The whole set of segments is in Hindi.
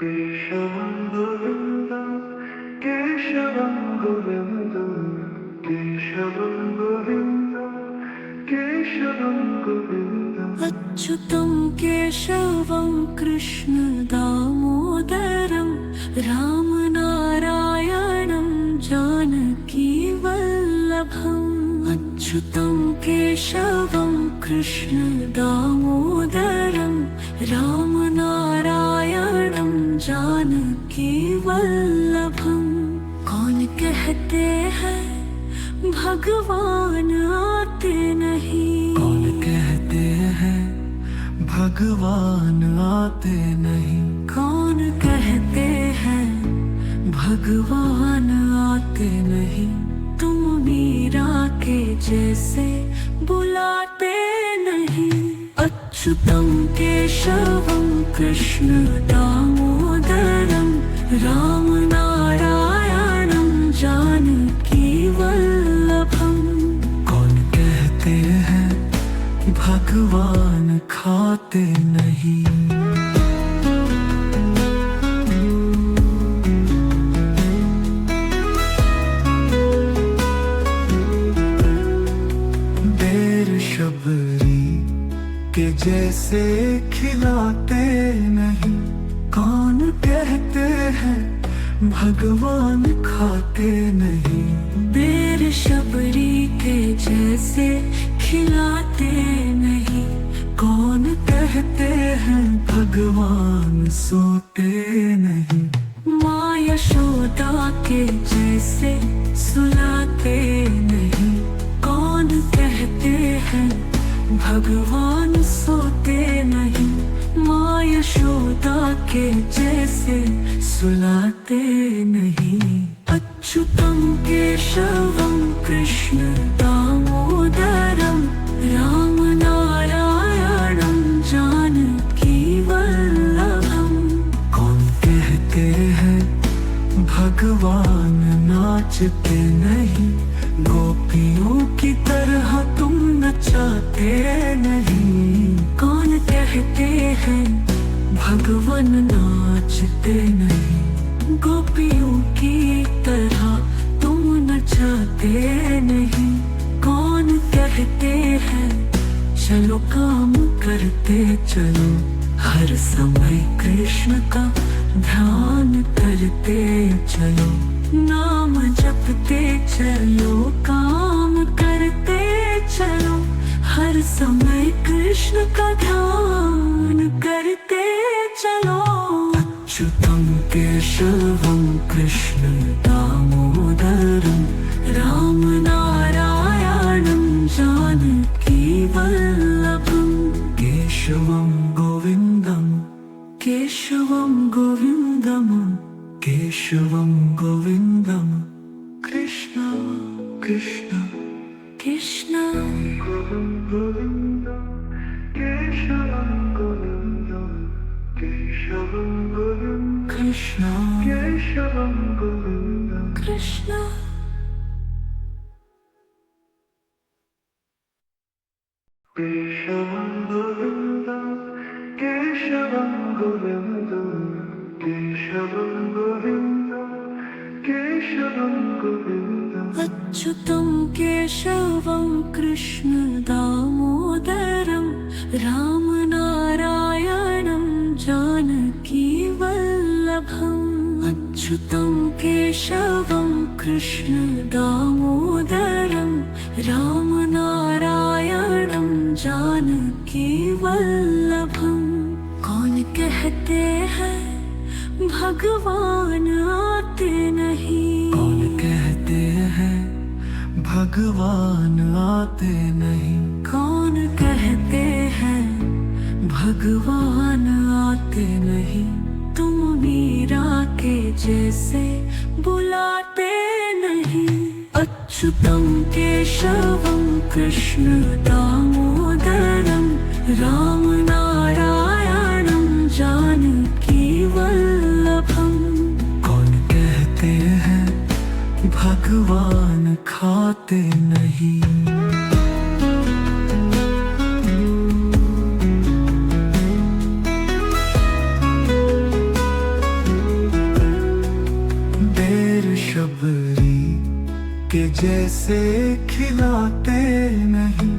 केशवं गोविन्दं केशवं गोविन्दं केशवं गोविन्दं केशवं गोविन्दम् अच्युतं केशवं कृष्ण दामोदरं रामनारायणं जानकी वल्लभम् अच्युतं केशवं कृष्ण दामोदरं रामनारायणं जानकी वल्लभम्। कौन कहते हैं भगवान आते नहीं? कौन कहते हैं भगवान आते नहीं? कौन कहते हैं भगवान आते नहीं? तुम मीरा के जैसे बुलाते नहीं। अच्युतं केशवं कृष्ण दामोदरं रामनारायणं जानकी वल्लभम्। कौन कहते हैं भगवान खाते नहीं? देर शबरी के जैसे खिलाते नहीं। कौन कहते हैं भगवान खाते नहीं? बेर शबरी के जैसे खिलाते नहीं। कौन कहते हैं भगवान सोते नहीं? माँ यशोदा के जैसे सुलाते नहीं। कौन कहते हैं भगवान सोते नहीं? माँ यशोदा के जैसे सुलाते नहीं। अच्युतं केशवं कृष्ण दामोदरं रामनारायणं जानकी वल्लभम्। कौन कहते हैं भगवान नाचते नहीं? गोपियों की तरह तुम नचाते नहीं। कौन कहते हैं भगवान नाचते नहीं? गोपियों की तरह तुम नचाते नहीं। कौन कहते हैं चलो काम करते चलो, हर समय कृष्ण का ध्यान करते चलो। नाम जपते चलो, काम करते चलो, हर समय कृष्ण का ध्यान करते चलो। अच्युतं केशवं कृष्ण दामोदरं रामनारायणं जानकी वल्लभम्। केशवं गोविन्दं केशवं गोविन्दं केशवं गोविन्दं कृष्ण कृष्ण कृष्ण गोविन्दं केशवं गोविन्दं केशवं गोविन्दं कृष्ण केशवं गोविन्दं कृष्ण। केशवं गोविन्दं केशवं गोविन्दं केशवं गोविन्दं केशवं गोविन्दम् अच्युतं केशवं कृष्ण दामोदरं रामनारायणं जानकी वल्लभम्। अच्युतं केशवं कृष्ण दामोदरं रामनारायणं जानकी वल्लभम्। कौन कहते हैं भगवान आते नहीं? कौन कहते हैं भगवान आते नहीं? कौन कहते हैं भगवान आते नहीं? तुम मीरा के जैसे बुलाते नहीं। अच्युतं केशवं कृष्ण दामोदरं रामनारायणं जानकी वल्लभम्। कौन कहते हैं भगवान खाते नहीं? जैसे खिलाते नहीं।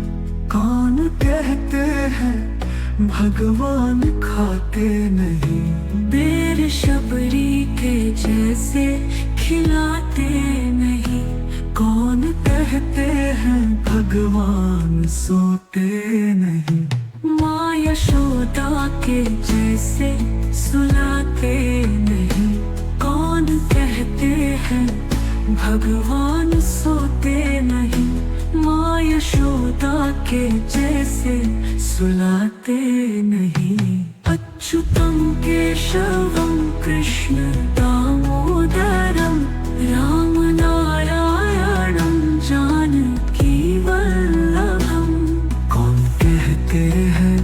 कौन कहते हैं भगवान खाते नहीं। बेरशबरी के जैसे खिलाते नहीं। कौन कहते हैं भगवान सोते नहीं। माँ यशोदा के जैसे सुलाते नहीं। कौन कहते हैं भगवान सोते नहीं। माँ यशोदा के जैसे सुलाते नहीं। अच्युतम केशवम कृष्ण दामोदरम राम नारायणम जानकी वल्लभम। कौन कहते हैं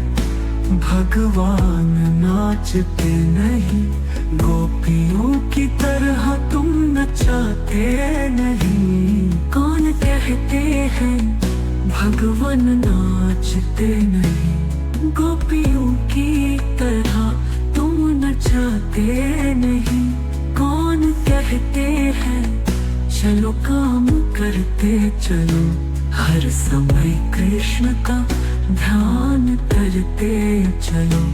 भगवान नाचते नहीं। गोपियों की तरह तुम नचाते नहीं। कौन कहते हैं भगवान नाचते नहीं। गोपियों की तरह तुम नचाते नहीं। कौन कहते हैं चलो काम करते चलो। हर समय कृष्ण का ध्यान करते चलो।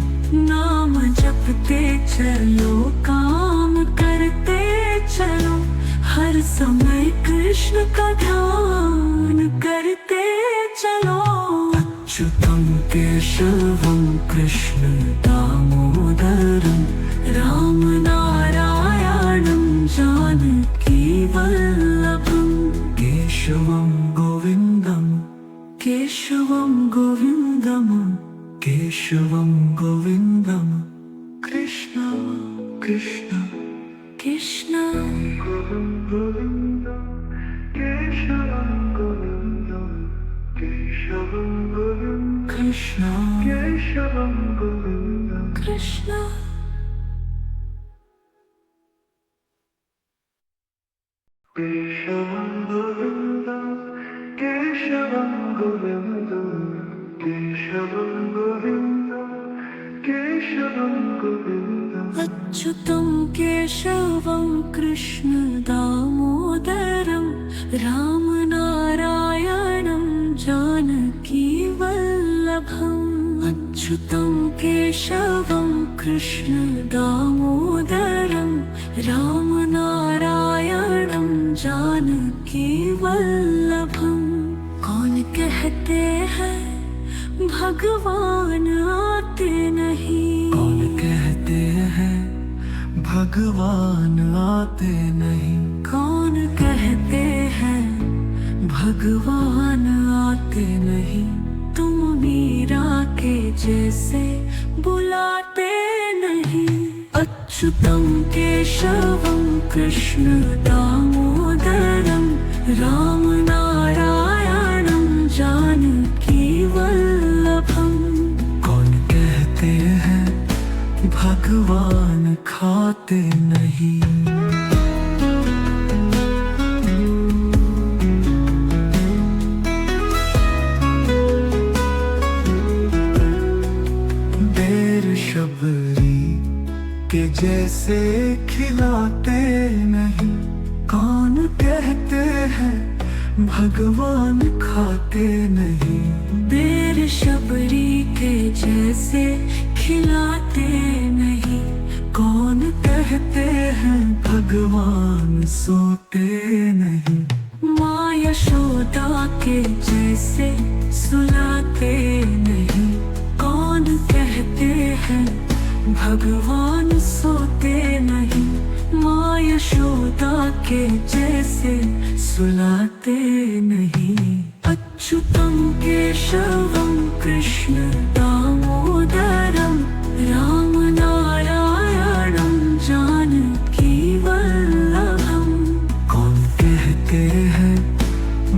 नाम जपते चलो काम करते चलो। हर समय कृष्ण का ध्यान करते चलो। अच्युतम केशवम कृष्ण दामोदरम राम नारायणम जानकी वल्लभम। केशवम गोविंदम केशवम गोविंदम केशवम गोविंदम। कृष्ण कृष्ण कृष्ण गोविंदम केशवम गोविंदम केशवम गोविंदम। कृष्ण केशवम गोविंदम कृष्ण केशवम गोविंदम केशवम गोविंदम केशवम गोविंदम केशवम गोविंदम। अच्युतं केशवं कृष्ण दामोदरं राम नारायणं जानकी वल्लभम्। अच्युतं केशवं कृष्ण दामोदरं राम नारायणं जानकी वल्लभम्। कौन कहते हैं भगवान आते नहीं। कौन कहते हैं भगवान आते नहीं। कौन कहते हैं भगवान आते नहीं। तुम मीरा के जैसे बुलाते नहीं। अच्युतं केशवं कृष्ण दामोदरं राम नारायणं जानकी वल्लभम्। कौन कहते हैं भगवान खाते नहीं। बेरशबरी के जैसे खिलाते नहीं। कौन कहते हैं भगवान खाते नहीं। बेरशबरी के जैसे खिलाते नहीं। कौन कहते हैं भगवान सोते नहीं। माँ यशोदा के जैसे सुलाते नहीं। कौन कहते हैं भगवान सोते नहीं। माँ यशोदा के जैसे सुलाते नहीं। अच्युतं केशवं कृष्ण दामोदरं राम नारायणं जानकी वल्लभम्। कौन कहते हैं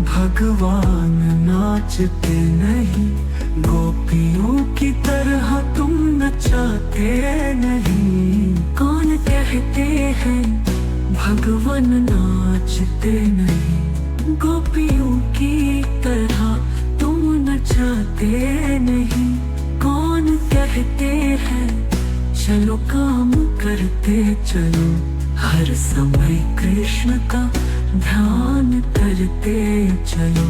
भगवान नाचते नहीं। गोपियों की तरह तुम नचाते नहीं। कौन कहते हैं भगवान नाचते नहीं। गोपियों की तरह तुम नचाते नहीं। कौन कहते हैं चलो काम करते चलो। हर समय कृष्ण का ध्यान करते चलो,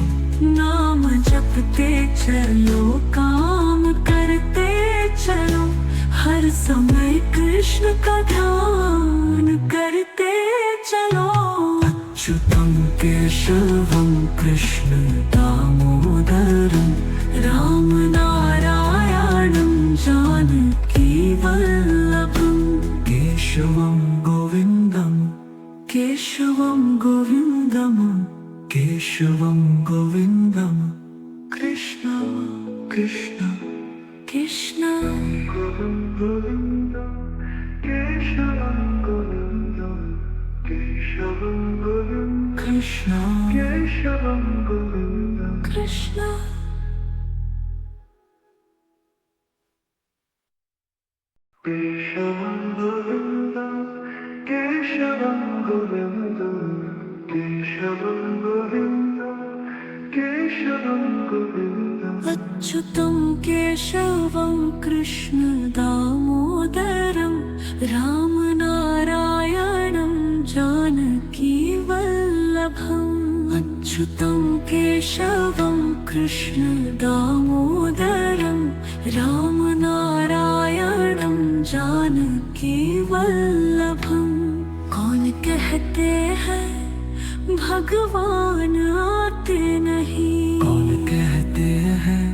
नाम जपते चलो, काम करते चलो, हर समय कृष्ण का ध्यान करते चलो। अच्युतं केशवं कृष्ण दामोदरं राम नारायणं जानकी वल्लभं, केशवं गोविन्दं केशवं गोविन्दं, केशवं गोविन्दं कृष्ण कृष्ण कृष्ण गोविन्दं केशवं गोविन्दं केशवं गोविन्दं कृष्ण केशवं गोविन्दं कृष्ण केशवं गोविन्दं केशवं गोविन्दं केशवं गोविन्दं केशवं गोविन्दम् अच्युतं केशवं कृष्ण दामोदरं राम नारायणं जानकी वल्लभम्। अच्युतं केशवं कृष्ण दामोदरं राम नारायणं जानकी वल्लभम्। कौन कहते हैं भगवान आते नहीं, कौन कहते हैं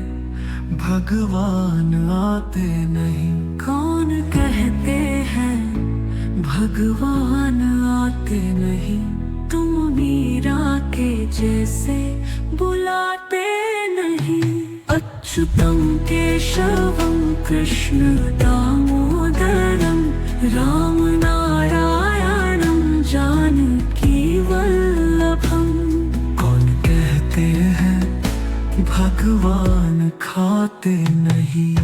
भगवान आते नहीं, कौन कहते हैं भगवान आते नहीं, तुम मीरा के जैसे बुलाते नहीं। अच्युतं केशवं कृष्ण दामोदरं राम नारायणं जानकी वल्लभम्। कौन कहते हैं भगवान खाते नहीं।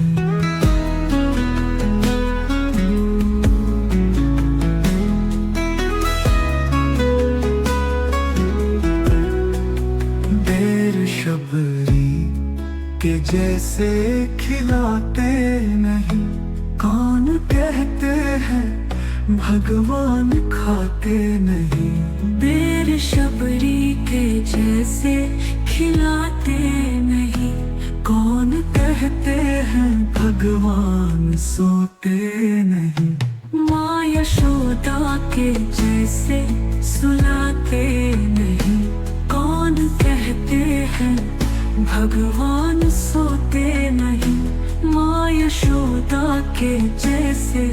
देर शबरी के जैसे खिलाते नहीं, कौन कहते हैं भगवान खाते नहीं। बेर शबरी के जैसे खिलाते नहीं, कौन कहते हैं भगवान सोते नहीं। माँ यशोदा के जैसे सुलाते नहीं, कौन कहते हैं भगवान सोते नहीं। माँ यशोदा के जैसे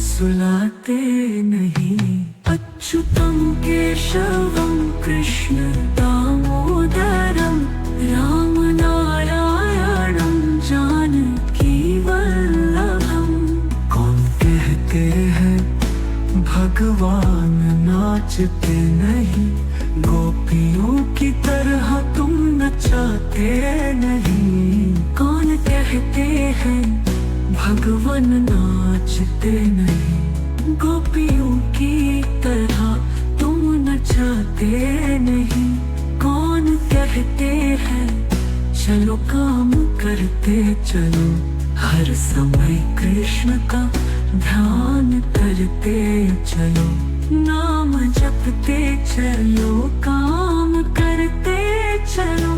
सुलाते नहीं। अच्युतं केशवं कृष्ण दामोदरं राम नारायणं जानकी वल्लभम्। कौन कहते हैं भगवान नाचते नहीं, गोपियों की तरह तुम नचाते नहीं। कौन कहते हैं भगवान नाचते नहीं, गोपियों की तरह तुम नचाते नहीं। कौन कहते हैं चलो काम करते चलो, हर समय कृष्ण का ध्यान करते चलो, नाम जपते चलो, काम करते चलो,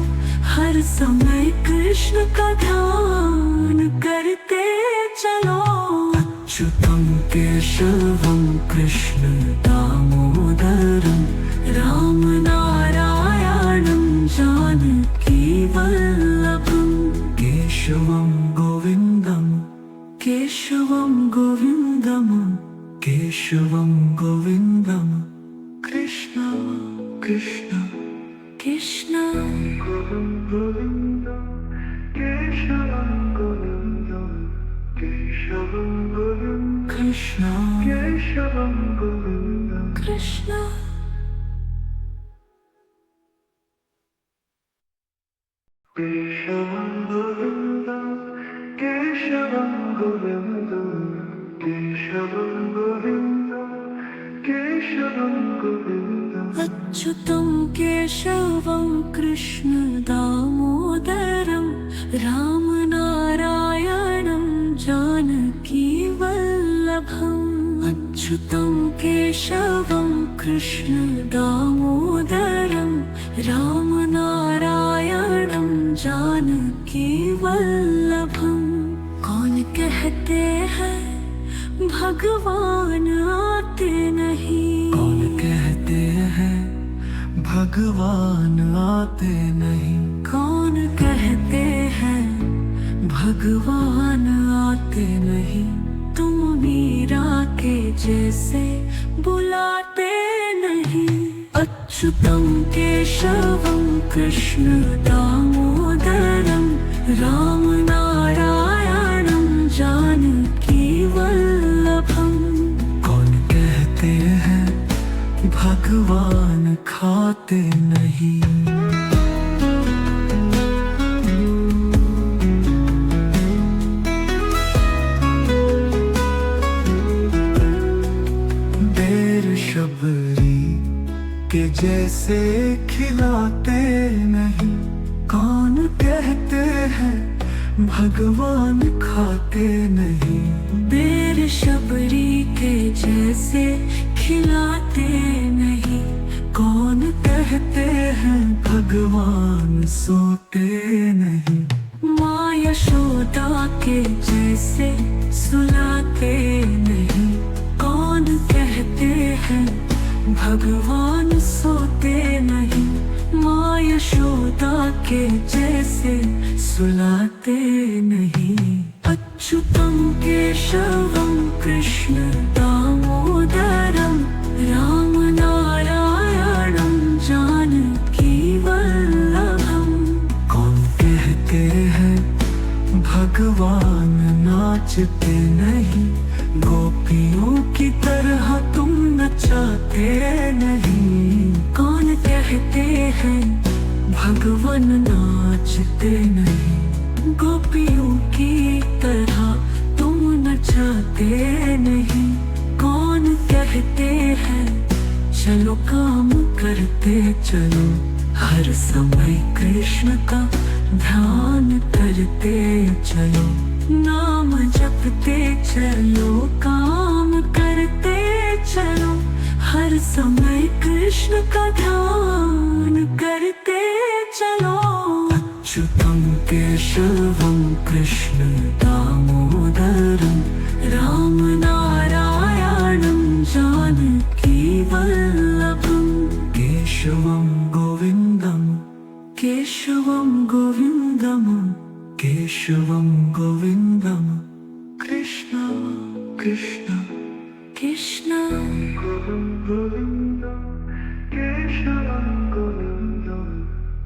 हर समय कृष्ण का ध्यान करते चलो। अच्युतं केशवं कृष्ण दामोदरं राम नारायणं जानकी वल्लभम्। केशवं गोविन्दं केशवं गोविन्दं केशवं गोविन्दं कृष्ण कृष्ण कृष्ण गोविन्दं केशवं गोविन्दं केशवं गोविन्दं कृष्ण केशवं गोविन्दं कृष्ण केशवं गोविन्दं केशवं गोविन्दं केशवं गोविन्दं केशवं गोविन्दम् अच्युतं केशवं कृष्ण दामोदरं राम नारायणं जानकी वल्लभम्। अच्युतं केशवं कृष्ण दामोदरं रामनारायणं जानकी वल्लभं। कौन कहते हैं भगवान आते नहीं, कौन कहते हैं भगवान आते नहीं, कौन कहते हैं भगवान आते नहीं। तुम मीरा के जैसे बुलाते नहीं। अच्युतं केशवं कृष्ण दामोदरं रामनारायणं जानकी वल्लभं। कौन कहते हैं भगवान खाते नहीं। देर शबरी के जैसे खिलाते नहीं, कौन कहते हैं भगवान खाते नहीं। बेर शबरी के जैसे खिलाते नहीं, कौन कहते हैं भगवान सोते नहीं। माँ यशोदा के जैसे सुलाते नहीं, कौन कहते हैं भगवान सोते नहीं। माँ यशोदा के जैसे सुलाते नहीं। अच्युतं केशवं कृष्ण दामोदरं रामनारायणं जानकी वल्लभं। कौन कहते हैं भगवान नाचते नहीं, गोपियों की तरह तुम नचाते नहीं। कौन कहते हैं भगवान नाचते नहीं, गोपियों की तरह तुम नचाते नहीं। कौन कहते हैं चलो काम करते चलो, हर समय कृष्ण का ध्यान करते चलो। नाम जपते चलो, काम करते चलो, हर समय कृष्ण का ध्यान करते चलो। अच्युतं केशवं कृष्ण दामोदरं रामनारायणं जानकी वल्लभं। केशवं गोविन्दं, केशवं गोविन्दं, केशवं गोविन्दं। कृष्ण कृष्ण कृष्ण गोविन्दं, केशवं गोविन्दं,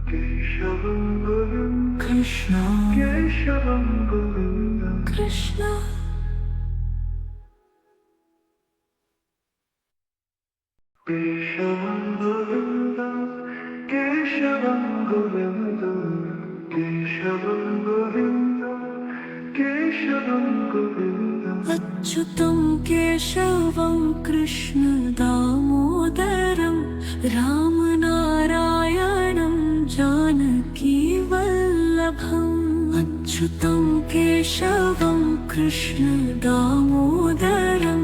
केशवं गोविन्दं। कृष्ण केशवं गोविन्दं, कृष्ण केशवं गोविन्दं, केशवं गोविन्दं, केशवं गोविन्दं, केशवं गोविन्दं। अच्युतं केशवं कृष्ण दामोदरं रामनारायणं जानकी वल्लभम्। अच्युतं केशवं कृष्ण दामोदरं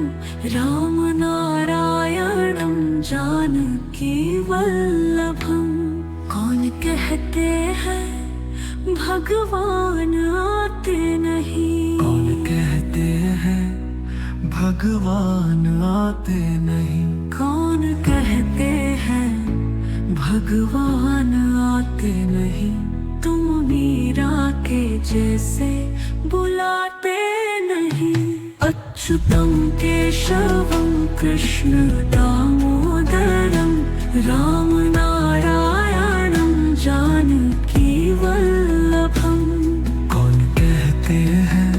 रामनारायणं जानकी वल्लभम्। कौन कहते हैं भगवान आते नहीं, कौन कहते हैं भगवान आते नहीं। कौन कहते हैं भगवान आते नहीं। तुम मीरा के जैसे बुलाते नहीं। अच्युतं केशवं कृष्ण दामोदरं रामनारायणं जानकी वल्लभं। कौन कहते हैं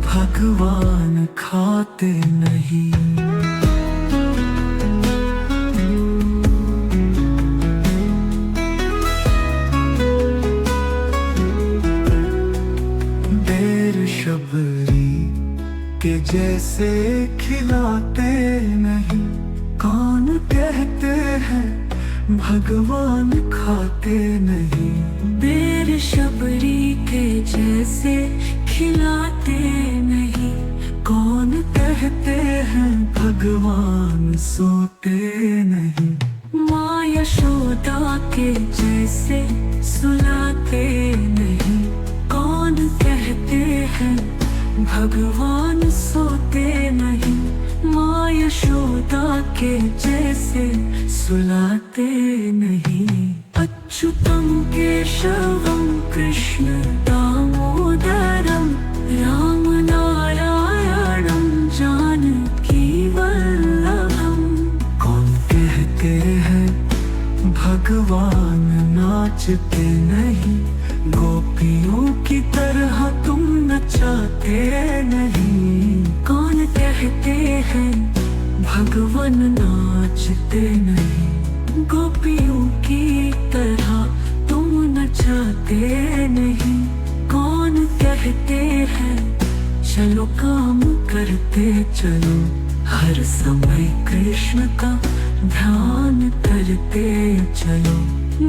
भगवान खाते नहीं। देर शबरी के जैसे खिलाते नहीं, कौन कहते हैं भगवान खाते नहीं। बेर शबरी के जैसे खिलाते नहीं, कौन कहते कहते हैं भगवान सोते नहीं। माँ यशोदा के जैसे सुलाते नहीं। कौन कहते हैं भगवान सोते नहीं। माँ यशोदा के जैसे सुलाते नहीं। अच्युतम केशवम कृष्ण दामोदरम राम नारायणम जानकी वल्लभम। कौन कहते हैं भगवान नाचते नहीं। गोपियों की तरह तुम नचाते नहीं। कौन कहते हैं भगवान नाचते नहीं। गोपियों की तरह तुम नचाते नहीं। कौन कहते हैं चलो काम करते चलो, हर समय कृष्ण का ध्यान करते चलो।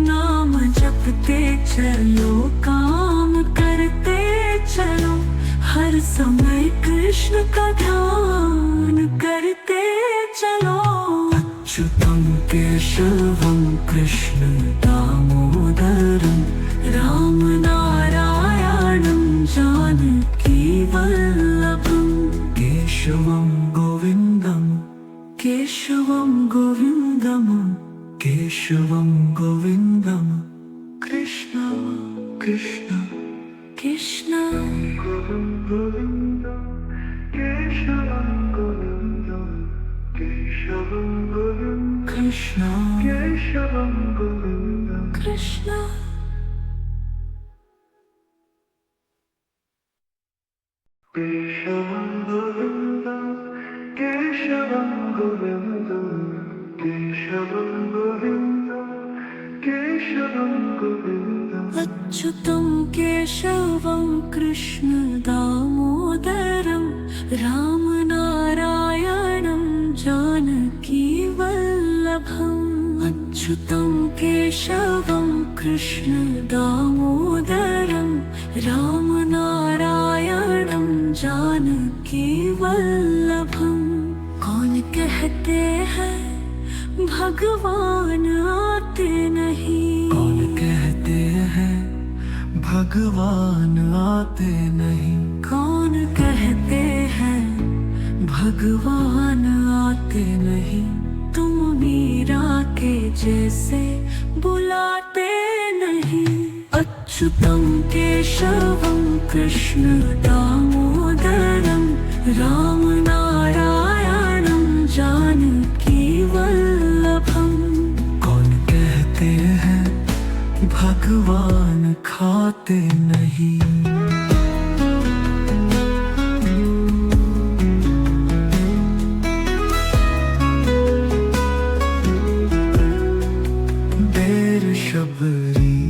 नाम जपते चलो, काम करते चलो, हर समय कृष्ण का ध्यान करते चलो। अच्युतम केशवम कृष्ण दामोदरम राम नारायणम जानकी वल्लभम। केशवम गोविंदम केशवम गोविंदम केशवम गोविंदम। कृष्ण कृष्ण कृष्ण गोविंदम केशवम गोविंदम केशवम गोविंदम। कृष्ण केशवम गोविंदम कृष्ण केशवम गोविंदम केशवम गोविंदम केशवम गोविंदम केशवम गोविंदम। अच्युतं केशवं कृष्ण दामोदरं राम नारायणं जानकी वल्लभम्। अच्युतं केशवं कृष्ण दामोदरं राम नारायणं जानकी वल्लभम्। कौन कहते हैं भगवान आते नहीं। कौन कहते हैं भगवान आते नहीं। कौन कहते हैं भगवान आते नहीं। तुम मीरा के जैसे बुलाते नहीं। अच्युतम केशवं कृष्ण दामोदरं राम नारायणं जानकी वल्लभम्। कौन कहते हैं भगवान खाते नहीं। शबरी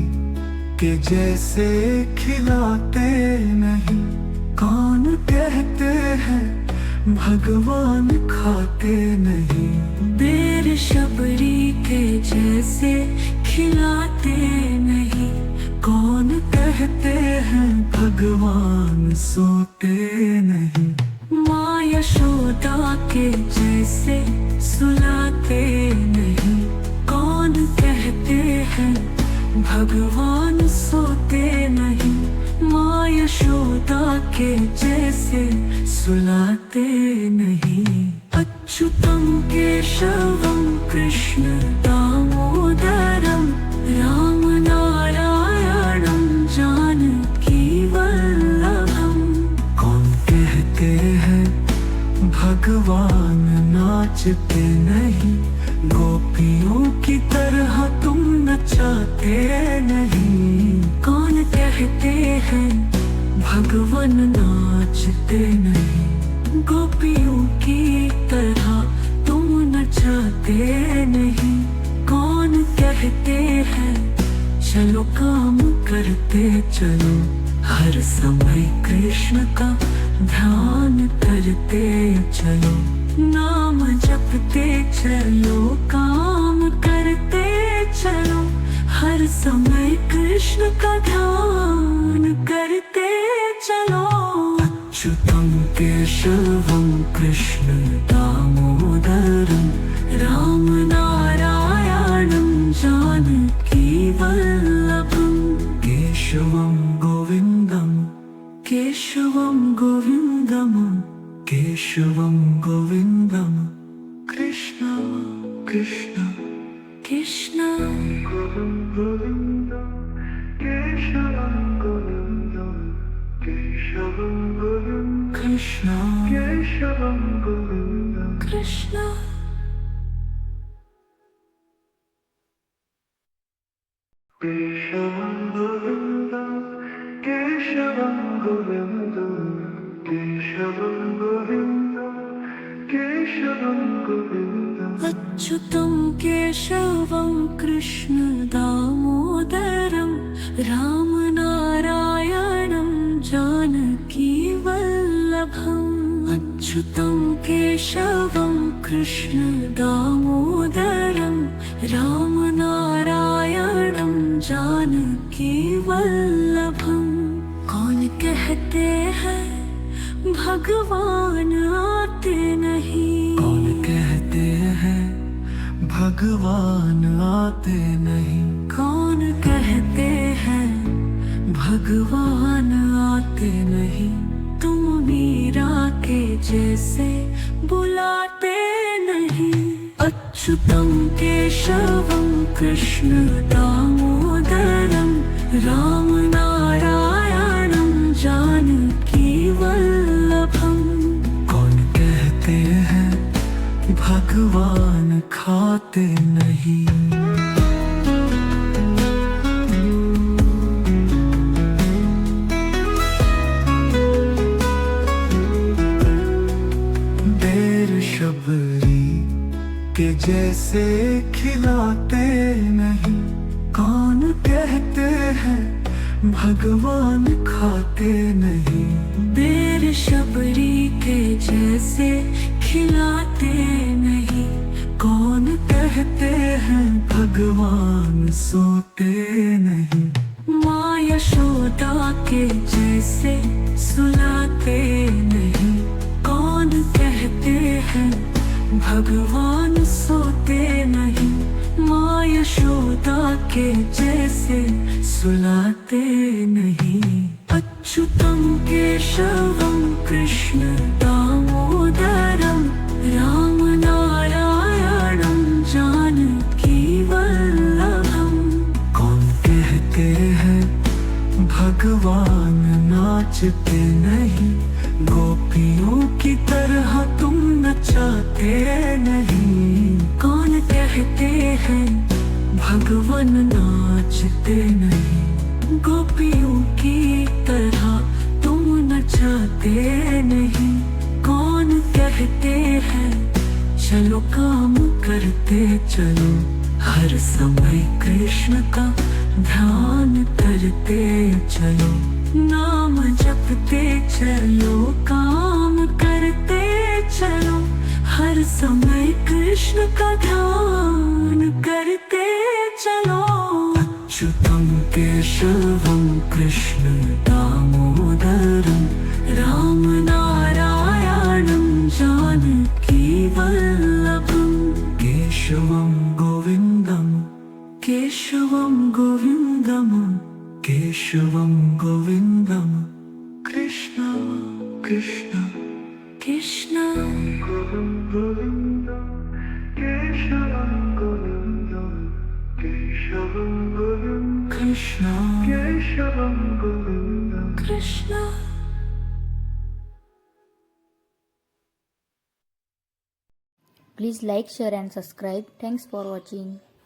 के जैसे खिलाते नहीं। कौन कहते हैं भगवान खाते नहीं। बेर शबरी के जैसे खिलाते नहीं। कौन कहते हैं भगवान सोते नहीं। माँ यशोदा के जैसे सुलाते नहीं। कौन कहते हैं भगवान सोते नहीं। माँ यशोदा के जैसे सुलाते नहीं। अच्युतं केशवं कृष्ण दामोदरं राम नारायणं जानकी वल्लभम्। कौन कहते हैं भगवान नाचते नहीं। गोपियों की तरह तुम नचाते नहीं। कौन कहते हैं भगवान नाचते नहीं। गोपियों की तरह तुम नचाते नहीं। कौन कहते हैं चलो काम करते चलो, हर समय कृष्ण का ध्यान करते चलो। नाम जपते चलो, काम करते चलो, हर समय कृष्ण का ध्यान करते चलो। अच्युतं केशवं कृष्ण कृष्ण कृष्ण गोविंद केशवं गोविंद केशवं गोविंद कृष्ण केशवं गोविंद कृष्ण केशवं गोविंद केशवं गोविंद केशवं गोविंद केशवं गोविंद अच्युतं केशवं कृष्ण दामोदरं रामनारायणं जानकीवल्लभम् अच्युतं केशवं कृष्ण दामोदरं रामनारायणं जानकीवल्लभम् कौन कहते हैं भगवान आते नहीं। कौन कहते हैं भगवान आते नहीं। कौन कहते हैं भगवान आते नहीं। तुम मीरा के जैसे बुलाते नहीं। अच्युतं केशवं कृष्ण दामोदरं रामनारायणं जानकीवल्लभम् कौन कहते हैं भगवान खाते नहीं। देर शबरी के जैसे खिलाते नहीं। कौन कहते हैं भगवान खाते नहीं। बेर शबरी के जैसे खिलाते नहीं। कौन कहते हैं भगवान सोते नहीं। माँ यशोदा के जैसे सुलाते नहीं। कौन कहते हैं भगवान सोते नहीं। माँ यशोदा के जैसे सुलाते नहीं। अच्युतं केशवं कृष्ण दामोदरं रामनारायणं जानकीवल्लभम् कौन कहते हैं भगवान नाचते नहीं। गोपियों की तरह तुम नचाते नहीं। कौन कहते हैं भगवान नाचते नहीं। गोपियों की तरह तुम नचाते नहीं। कौन कहते हैं चलो काम करते चलो हर समय कृष्ण का ध्यान करते चलो। नाम जपते चलो काम करते चलो हर समय कृष्ण का ध्यान करते चलो। अच्युतं केशवं कृष्ण दामोदरं रामनारायणं जानकीवल्लभम् केशवं गोविन्दं केशवं गोविन्दं केशवं गोविन्दं कृष्ण कृष्ण कृष्ण गोविन्द केशवं गोविन्द केशवं गोविन्द कृष्ण केशवं Govind Krishna. Please like, share and subscribe. Thanks for watching.